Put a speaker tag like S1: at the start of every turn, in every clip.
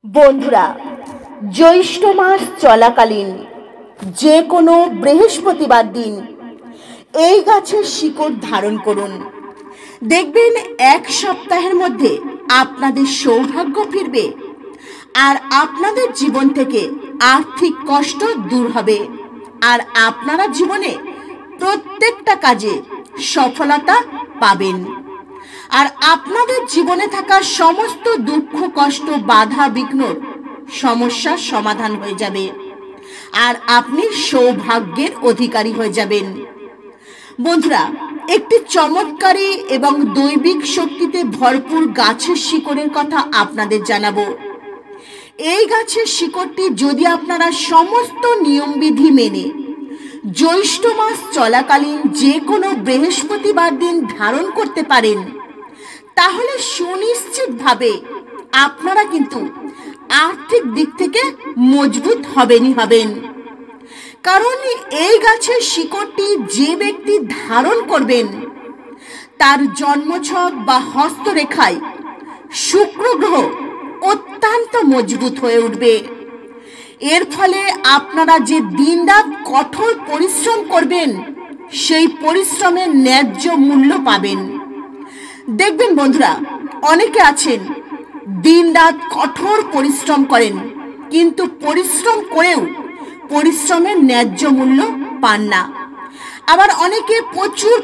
S1: বন্ধুরা, জ্যৈষ্ঠ মাস চলাকালীন যে কোনো বৃহস্পতিবার দিন এই গাছের শিকড় ধারণ করুন। দেখবেন এক সপ্তাহের মধ্যে আপনাদের সৌভাগ্য ফিরবে আর আপনাদের জীবন থেকে আর্থিক কষ্ট দূর হবে আর আপনারা জীবনে প্রত্যেকটা কাজে সফলতা পাবেন আর আপনাদের জীবনে থাকা সমস্ত দুঃখ কষ্ট বাধা বিঘ্নর সমস্যার সমাধান হয়ে যাবে আর আপনি সৌভাগ্যের অধিকারী হয়ে যাবেন। বন্ধুরা, একটি চমৎকারী এবং দৈবিক শক্তিতে ভরপুর গাছের শিকড়ের কথা আপনাদের জানাবো। এই গাছের শিকড়টি যদি আপনারা সমস্ত নিয়মবিধি মেনে জ্যৈষ্ঠ মাস চলাকালীন যে কোনো বৃহস্পতিবার দিন ধারণ করতে পারেন, তাহলে সুনিশ্চিতভাবে আপনারা কিন্তু আর্থিক দিক থেকে মজবুত হবেন। কারণ এই গাছের শিকড়টি যে ব্যক্তি ধারণ করবেন তার জন্মছক বা হস্তরেখায় শুক্র গ্রহ অত্যন্ত মজবুত হয়ে উঠবে। এর ফলে আপনারা যে দিনরাত কঠোর পরিশ্রম করবেন সেই পরিশ্রমের ন্যায্য মূল্য পাবেন। দেখবেন বন্ধুরা, অনেকে আছেন দিনরাত কঠোর পরিশ্রম করেন কিন্তু পরিশ্রম করেও পরিশ্রমের ন্যায্য মূল্য পান না। আবার অনেকে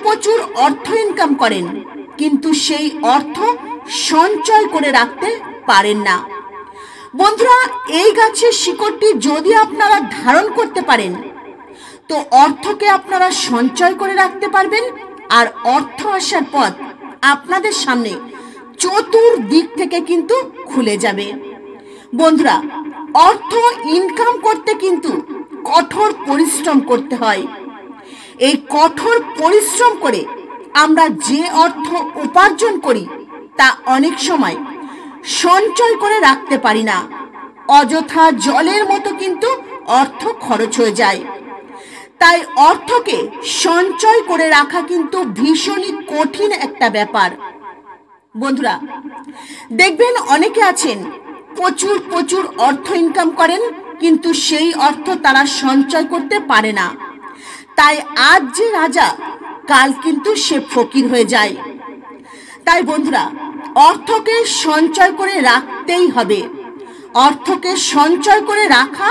S1: প্রচুর অর্থ ইনকাম করেন কিন্তু সেই অর্থ সঞ্চয় করে রাখতে পারেন না। বন্ধুরা, এই গাছের শিকড়টি যদি আপনারা ধারণ করতে পারেন তো অর্থকে আপনারা সঞ্চয় করে রাখতে পারবেন আর অর্থ আসার পথ আপনাদের সামনে চতুর্দিক থেকে কিন্তু খুলে যাবে। বন্ধুরা, অর্থ ইনকাম করতে কিন্তু কঠোর পরিশ্রম করতে হয়। এই কঠোর পরিশ্রম করে আমরা যে অর্থ উপার্জন করি তা অনেক সময় সঞ্চয় করে রাখতে পারি না। অযথা জলের মতো কিন্তু অর্থ খরচ হয়ে যায়। তাই অর্থকে সঞ্চয় করে রাখা কিন্তু ভীষণই কঠিন একটা ব্যাপার। বন্ধুরা, দেখবেন অনেকে আছেন প্রচুর অর্থ ইনকাম করেন কিন্তু সেই অর্থ তারা সঞ্চয় করতে পারে না। তাই আজ যে রাজা কাল কিন্তু সে ফকির হয়ে যায়। তাই বন্ধুরা, অর্থকে সঞ্চয় করে রাখতেই হবে, অর্থকে সঞ্চয় করে রাখা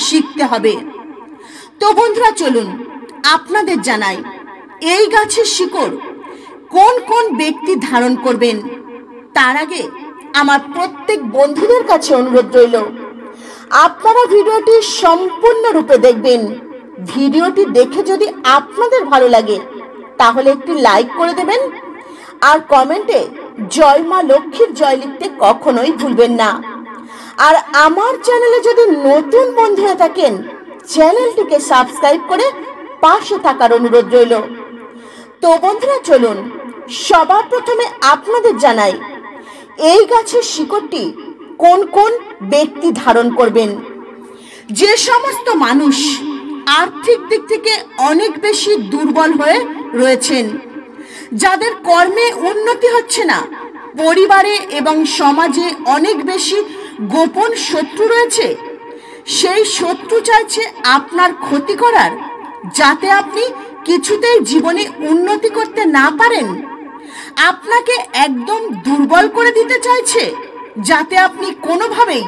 S1: শিখতে হবে। তো বন্ধুরা, চলুন আপনাদের জানাই এই গাছের শিকড় কোন কোন ব্যক্তি ধারণ করবেন। তার আগে আমার প্রত্যেক বন্ধুদের কাছে অনুরোধ রইল, আপনারা ভিডিওটি সম্পূর্ণরূপে দেখবেন। ভিডিওটি দেখে যদি আপনাদের ভালো লাগে তাহলে একটি লাইক করে দেবেন আর কমেন্টে জয় মা লক্ষ্মীর জয় লিখতে কখনোই ভুলবেন না। আর আমার চ্যানেলে যদি নতুন বন্ধু হয়ে থাকেন চ্যানেলটিকে সাবস্ক্রাইব করে পাশে থাকার অনুরোধ রইল। তো বন্ধুরা, চলুন সবার প্রথমে আপনাদের জানাই এই গাছের শিকড়টি কোন কোন ব্যক্তি ধারণ করবেন। যে সমস্ত মানুষ আর্থিক দিক থেকে অনেক বেশি দুর্বল হয়ে রয়েছেন, যাদের কর্মে উন্নতি হচ্ছে না, পরিবারে এবং সমাজে অনেক বেশি গোপন শত্রু রয়েছে, সেই শত্রু চাইছে আপনার ক্ষতি করার, যাতে আপনি কিছুতেই জীবনে উন্নতি করতে না পারেন। আপনাকে একদম দুর্বল করে দিতে চাইছে যাতে আপনি কোনোভাবেই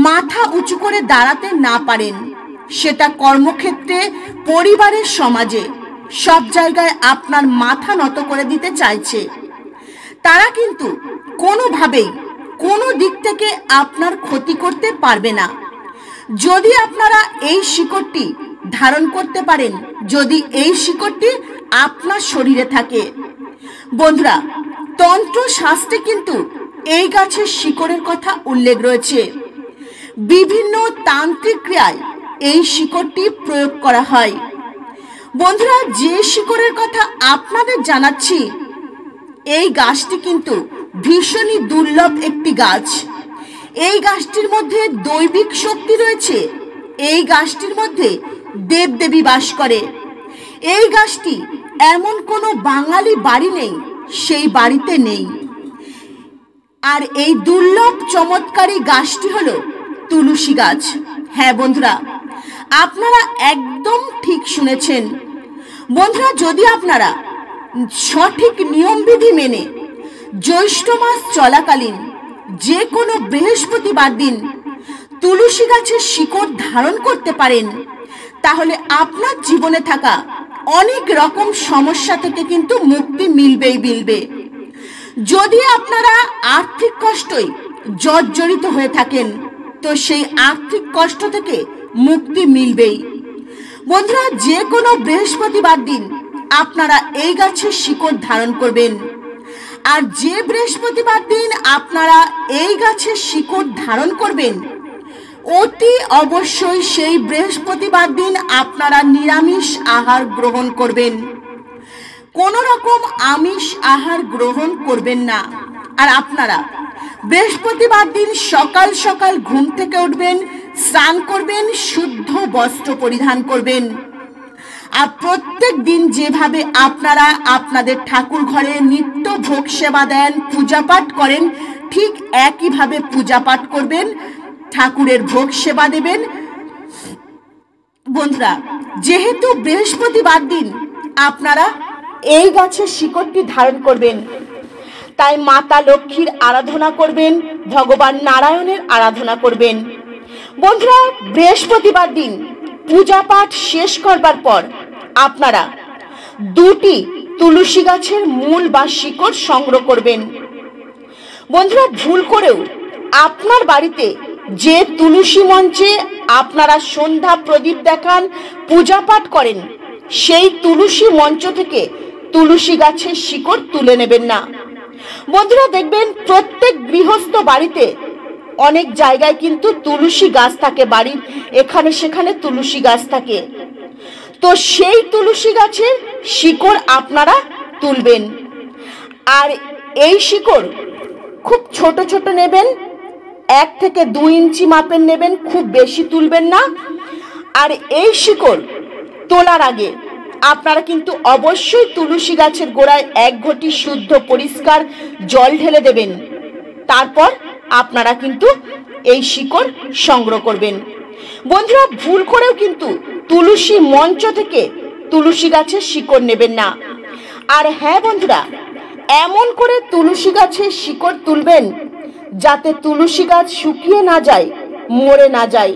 S1: মাথা উঁচু করে দাঁড়াতে না পারেন। সেটা কর্মক্ষেত্রে, পরিবারের, সমাজে, সব জায়গায় আপনার মাথা নত করে দিতে চাইছে। তারা কিন্তু কোনোভাবেই কোনো দিক থেকে আপনার ক্ষতি করতে পারবে না যদি আপনারা এই শিকড়টি ধারণ করতে পারেন, যদি এই শিকড়টি আপনার শরীরে থাকে। বন্ধুরা, তন্ত্র শাস্ত্রে কিন্তু এই গাছের শিকড়ের কথা উল্লেখ রয়েছে। বিভিন্ন তান্ত্রিক ক্রিয়ায় এই শিকড়টি প্রয়োগ করা হয়। বন্ধুরা, যে শিকড়ের কথা আপনাদের জানাচ্ছি এই গাছটি কিন্তু ভীষণই দুর্লভ একটি গাছ। এই গাছটির মধ্যে দৈবিক শক্তি রয়েছে। এই গাছটির মধ্যে দেবদেবী বাস করে। এই গাছটি এমন কোনো বাঙালি বাড়ি নেই সেই বাড়িতে নেই। আর এই দুর্লভ চমৎকারী গাছটি হলো তুলসী গাছ। হ্যাঁ বন্ধুরা, আপনারা একদম ঠিক শুনেছেন। বন্ধুরা, যদি আপনারা সঠিক নিয়মবিধি মেনে জ্যৈষ্ঠ মাস চলাকালীন যে কোনো বৃহস্পতিবার দিন তুলসী গাছের শিকড় ধারণ করতে পারেন, তাহলে আপনার জীবনে থাকা অনেক রকম সমস্যা থেকে কিন্তু মুক্তি মিলবে। যদি আপনারা আর্থিক কষ্টই জর্জরিত হয়ে থাকেন, তো সেই আর্থিক কষ্ট থেকে মুক্তি মিলবেই। বন্ধুরা, যে কোনো বৃহস্পতিবার দিন আপনারা এই গাছের শিকড় ধারণ করবেন। আর যে বৃহস্পতিবার দিন আপনারা এই গাছের শিকড় ধারণ করবেন, অতি অবশ্যই সেই বৃহস্পতিবার দিন আপনারা নিরামিষ আহার গ্রহণ করবেন। কোনো রকম আমিষ আহার গ্রহণ করবেন না। আর আপনারা বৃহস্পতিবার দিন সকাল সকাল ঘুম থেকে উঠবেন, স্নান করবেন, শুদ্ধ বস্ত্র পরিধান করবেন। আর প্রত্যেক দিন যেভাবে আপনারা আপনাদের ঠাকুর ঘরে নিত্য ভোগ সেবা দেন, পূজা পাঠ করেন, ঠিক একইভাবে পূজা পাঠ করবেন, ঠাকুরের ভোগ সেবা দেবেন। বন্ধুরা, যেহেতু বৃহস্পতিবার দিন আপনারা এই গাছের শিকড়টি ধারণ করবেন, তাই মাতা লক্ষ্মীর আরাধনা করবেন, ভগবান নারায়ণের আরাধনা করবেন। বন্ধুরা, বৃহস্পতিবার দিন পূজা পাঠ শেষ করবার পর আপনারা 2টি তুলসী গাছের মূল বা শিকড় সংগ্রহ করবেন। বন্ধুরা, ভুল করেও আপনার বাড়িতে যে তুলসী মঞ্চে আপনারা সন্ধ্যা প্রদীপ দেখান, পূজা পাঠ করেন, সেই তুলসী মঞ্চ থেকে তুলসী গাছের শিকড় তুলে নেবেন না। বন্ধুরা, দেখবেন প্রত্যেক গৃহস্থ বাড়িতে অনেক জায়গায় কিন্তু তুলসী গাছ থাকে, বাড়ির এখানে সেখানে তুলসী গাছ থাকে। তো সেই তুলসী গাছের শিকড় আপনারা তুলবেন। আর এই শিকড় খুব ছোট ছোট নেবেন, 1 থেকে 2 ইঞ্চি মাপের নেবেন, খুব বেশি তুলবেন না। আর এই শিকড় তোলার আগে আপনারা কিন্তু অবশ্যই তুলসী গাছের গোড়ায় 1 ঘটি শুদ্ধ পরিষ্কার জল ঢেলে দেবেন। তারপর আপনারা কিন্তু এই শিকড় সংগ্রহ করবেন। বন্ধুরা, ভুল করেও কিন্তু তুলসী মঞ্চ থেকে তুলসী গাছের শিকড় নেবেন না। আর হ্যাঁ বন্ধুরা, এমন করে তুলসী গাছের শিকড় তুলবেন যাতে তুলসী গাছ শুকিয়ে না যায়, মরে না যায়।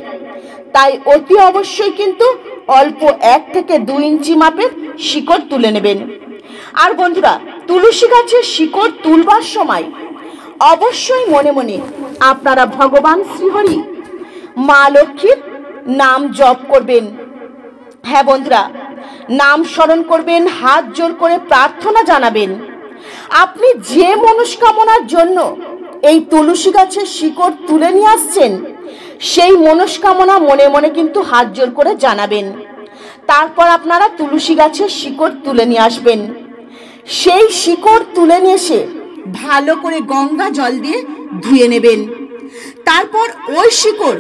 S1: তাই অতি অবশ্যই কিন্তু অল্প 1 থেকে 2 ইঞ্চি মাপের শিকড় তুলে নেবেন। আর বন্ধুরা, তুলসী গাছের শিকড় তুলবার সময় অবশ্যই মনে মনে আপনারা ভগবান শ্রীহরি, মা লক্ষ্মীর নাম জপ করবেন। হ্যাঁ বন্ধুরা, নাম স্মরণ করবেন, হাত জোর করে প্রার্থনা জানাবেন। আপনি যে মনস্কামনার জন্য এই তুলসী গাছের শিকড় তুলে নিয়ে আসছেন, সেই মনস্কামনা মনে মনে কিন্তু হাত জোর করে জানাবেন। তারপর আপনারা তুলসী গাছের শিকড় তুলে নিয়ে আসবেন। সেই শিকড় তুলে নিয়ে এসে ভালো করে গঙ্গা জল দিয়ে ধুয়ে নেবেন। তারপর ওই শিকড়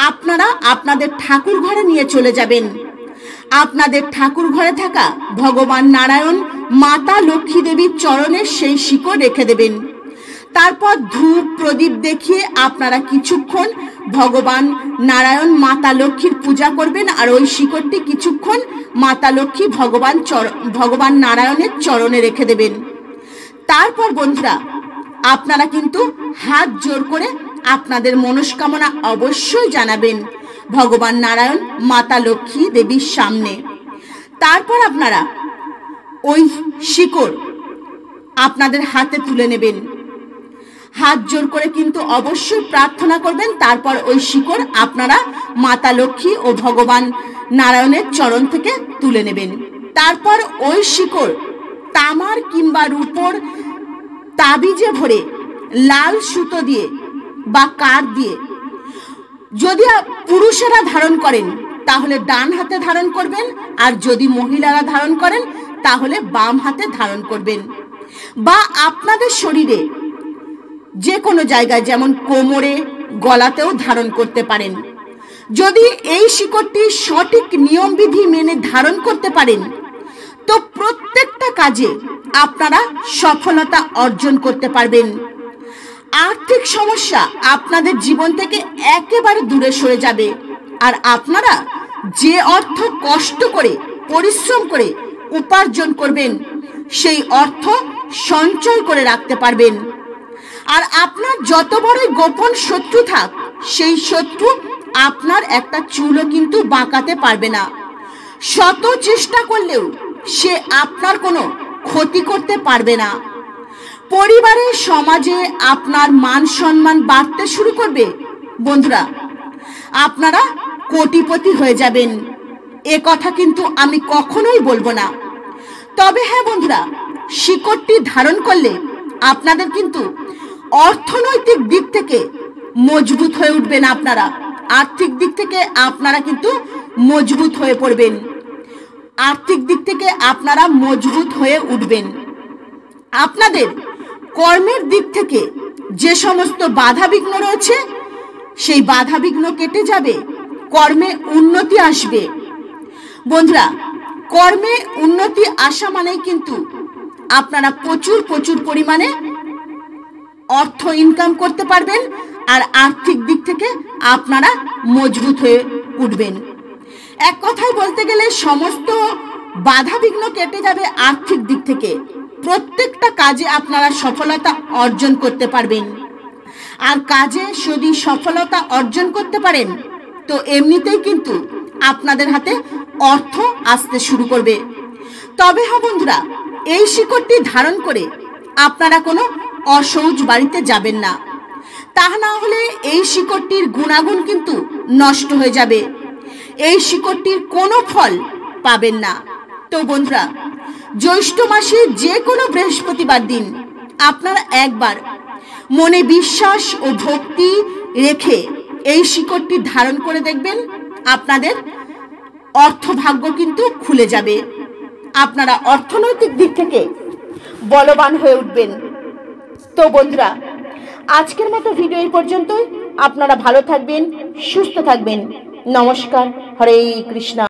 S1: আপনারা আপনাদের ঠাকুর ঘরে নিয়ে চলে যাবেন। আপনাদের ঠাকুর ঘরে থাকা ভগবান নারায়ণ, মাতা লক্ষ্মী দেবীর চরণে সেই শিকড় রেখে দেবেন। তারপর ধূপ প্রদীপ দেখিয়ে আপনারা কিছুক্ষণ ভগবান নারায়ণ, মাতা লক্ষ্মীর পূজা করবেন। আর ওই শিকড়টি কিছুক্ষণ মাতা লক্ষ্মী, ভগবান নারায়ণের চরণে রেখে দেবেন। তারপর বন্ধুরা, আপনারা কিন্তু হাত জোর করে আপনাদের মনস্কামনা অবশ্যই জানাবেন ভগবান নারায়ণ, মাতা লক্ষ্মী দেবীর সামনে। তারপর আপনারা ওই শিকড় আপনাদের হাতে তুলে নেবেন। হাত জোর করে কিন্তু অবশ্যই প্রার্থনা করবেন। তারপর ওই শিকড় আপনারা মাতা লক্ষ্মী ও ভগবান নারায়ণের চরণ থেকে তুলে নেবেন। তারপর ওই শিকড় তামার কিংবা রূপোর তাবিজে ভরে লাল সুতো দিয়ে বা কাঠ দিয়ে, যদি পুরুষেরা ধারণ করেন তাহলে ডান হাতে ধারণ করবেন, আর যদি মহিলারা ধারণ করেন তাহলে বাম হাতে ধারণ করবেন। বা আপনাদের শরীরে যে কোনো জায়গায়, যেমন কোমরে, গলাতেও ধারণ করতে পারেন। যদি এই শিকড়টি সঠিক নিয়মবিধি মেনে ধারণ করতে পারেন, তো প্রত্যেকটা কাজে আপনারা সফলতা অর্জন করতে পারবেন। আর্থিক সমস্যা আপনাদের জীবন থেকে একেবারে দূরে সরে যাবে। আর আপনারা যে অর্থ কষ্ট করে পরিশ্রম করে উপার্জন করবেন সেই অর্থ সঞ্চয় করে রাখতে পারবেন। আর আপনার যত বড়ই গোপন শত্রু থাক, সেই শত্রু আপনার একটা চুলও কিন্তু বাঁকাতে পারবে না। শত চেষ্টা করলেও সে আপনার কোনো ক্ষতি করতে পারবে না। পরিবারে সমাজে আপনার মান সম্মান বাড়তে শুরু করবে। বন্ধুরা, আপনারা কোটিপতি হয়ে যাবেন, এ কথা কিন্তু আমি কখনোই বলবো না। তবে হ্যাঁ বন্ধুরা, শিকড়টি ধারণ করলে আপনাদের কিন্তু অর্থনৈতিক দিক থেকে মজবুত হয়ে উঠবেন। আপনারা আর্থিক দিক থেকে আপনারা কিন্তু মজবুত হয়ে পড়বেন। আর্থিক দিক থেকে আপনারা মজবুত হয়ে উঠবেন। আপনাদের কর্মের দিক থেকে যে সমস্ত বাধা বিঘ্ন রয়েছে সেই বাধা বিঘ্ন কেটে যাবে, কর্মে উন্নতি আসবে। বন্ধুরা, কর্মে উন্নতি আসা মানেই কিন্তু আপনারা প্রচুর পরিমাণে অর্থ ইনকাম করতে পারবেন। আর আর্থিক দিক থেকে আপনারা মজবুত হয়ে উঠবেন। এক কথায় বলতে গেলে সমস্ত বাধা বিঘ্ন কেটে যাবে আর্থিক দিক থেকে। প্রত্যেকটা কাজে আপনারা সফলতা অর্জন করতে পারবেন। আর কাজে যদি সফলতা অর্জন করতে পারেন তো এমনিতেই কিন্তু আপনাদের হাতে অর্থ আসতে শুরু করবে। তবে হ্যাঁ বন্ধুরা, এই শিকড়টি ধারণ করে আপনারা কোনো অসৌচ বাড়িতে যাবেন না। তা না হলে এই শিকড়টির গুণাগুণ কিন্তু নষ্ট হয়ে যাবে। এই শিকড়টির কোনো ফল পাবেন না। তো বন্ধুরা, জ্যৈষ্ঠ মাসে যে কোনো বৃহস্পতিবার দিন আপনারা একবার মনে বিশ্বাস ও ভক্তি রেখে এই শিকড়টি ধারণ করে দেখবেন, আপনাদের অর্থভাগ্য কিন্তু খুলে যাবে। আপনারা অর্থনৈতিক দিক থেকে বলবান হয়ে উঠবেন। তো বন্ধুরা, আজকের মতো ভিডিও এই পর্যন্তই। আপনারা ভালো থাকবেন, সুস্থ থাকবেন। নমস্কার। হরে কৃষ্ণ।